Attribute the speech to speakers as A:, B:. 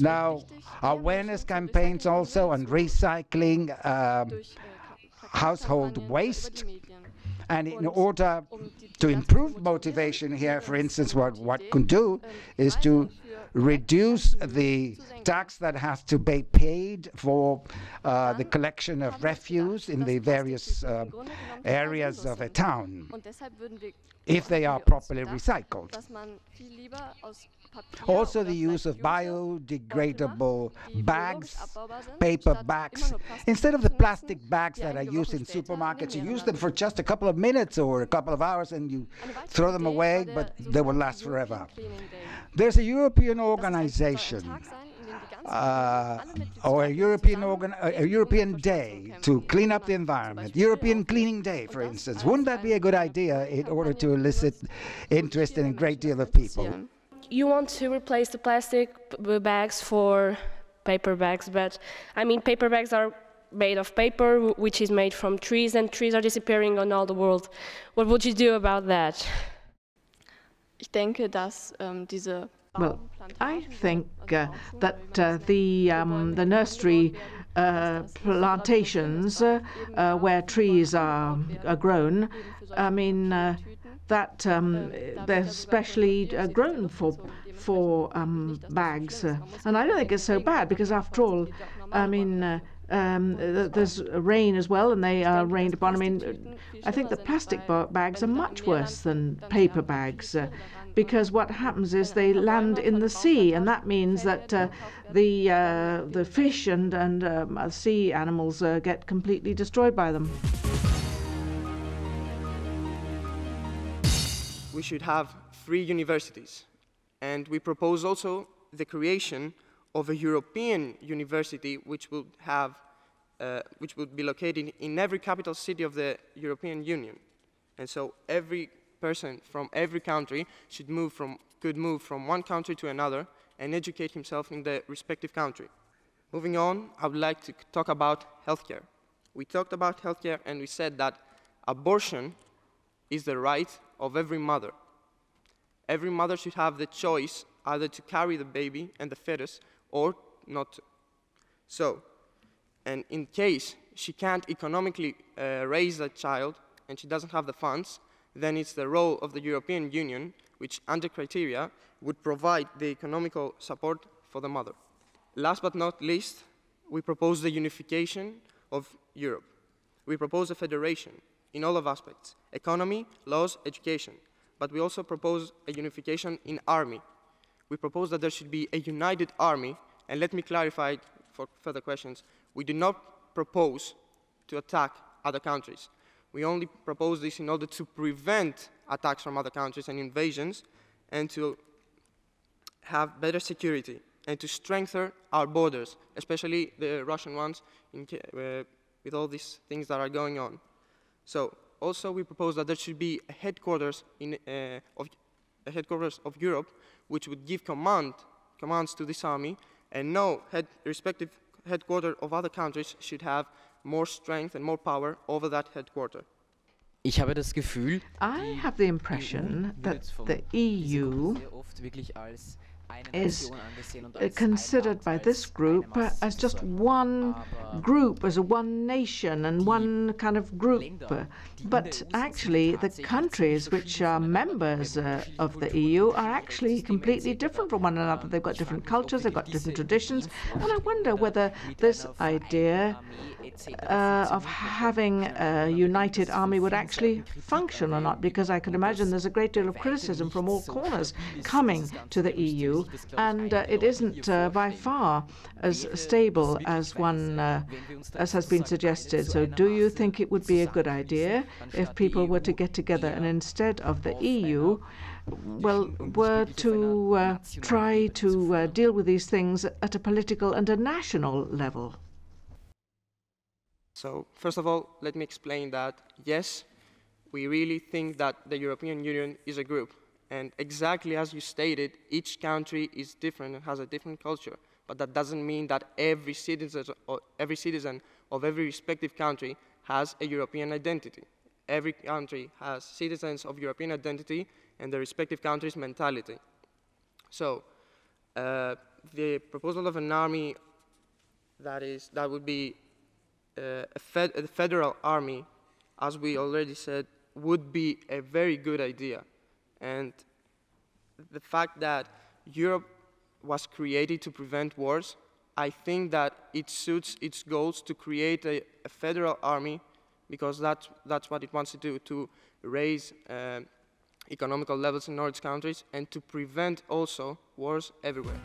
A: Now, awareness campaigns also on recycling household waste. And in order to improve motivation here, for instance, what could do is to reduce the tax that has to be paid for the collection of refuse in the various areas of a town, if they are properly recycled. Also the use of biodegradable bags, paper bags. Instead of the plastic bags that are used in supermarkets, you use them for just a couple of minutes or a couple of hours and you throw them away, but they will last forever. There's a European organization or a European day to clean up the environment, European Cleaning Day, for instance. Wouldn't that be a good idea in order to elicit interest in a great deal of people?
B: You want to replace the plastic bags for paper bags, but I mean paper bags are made of paper, which is made from trees, and trees are disappearing on all the world. What would you do about that?
C: Well, I think that the nursery plantations where trees are grown, I mean, that they're specially grown for bags, and I don't think it's so bad because, after all, I mean, there's rain as well, and they are rained upon. I mean, I think the plastic bags are much worse than paper bags because what happens is they land in the sea, and that means that the fish and sea animals get completely destroyed by them.
D: We should have free universities, and we propose also the creation of a European university which would be located in every capital city of the European Union. And so every person from every country could move from one country to another and educate himself in the respective country. Moving on, I would like to talk about healthcare. We talked about healthcare and we said that abortion is the right of every mother. Every mother should have the choice either to carry the baby and the fetus or not to. So, and in case she can't economically raise that child and she doesn't have the funds, then it's the role of the European Union, which under criteria would provide the economical support for the mother. Last but not least, we propose the unification of Europe. We propose a federation in all of aspects: economy, laws, education. But we also propose a unification in army. We propose that there should be a united army, and let me clarify for further questions. We do not propose to attack other countries. We only propose this in order to prevent attacks from other countries and invasions, and to have better security, and to strengthen our borders, especially the Russian ones, with all these things that are going on. So, also we propose that there should be a headquarters of Europe, which would give commands to this army, and no respective headquarter of other countries should have more strength and more power over that headquarter.
C: I have the impression that the EU is considered by this group as just one group, as a one nation and one kind of group. But actually, the countries which are members of the EU are actually completely different from one another. They've got different cultures, they've got different traditions, and I wonder whether this idea of having a united army would actually function or not, because I can imagine there's a great deal of criticism from all corners coming to the EU, and it isn't by far as stable as as has been suggested. So do you think it would be a good idea if people were to get together and instead of the EU, were to try to deal with these things at a political and a national level?
D: So, first of all, let me explain that, yes, we really think that the European Union is a group. And exactly as you stated, each country is different and has a different culture. But that doesn't mean that every citizen of every respective country has a European identity. Every country has citizens of European identity and the respective country's mentality. So, the proposal of an army that would be a federal army, as we already said, would be a very good idea. And the fact that Europe was created to prevent wars, I think that it suits its goals to create a federal army, because that's what it wants to do, to raise economical levels in all its countries and to prevent also wars everywhere.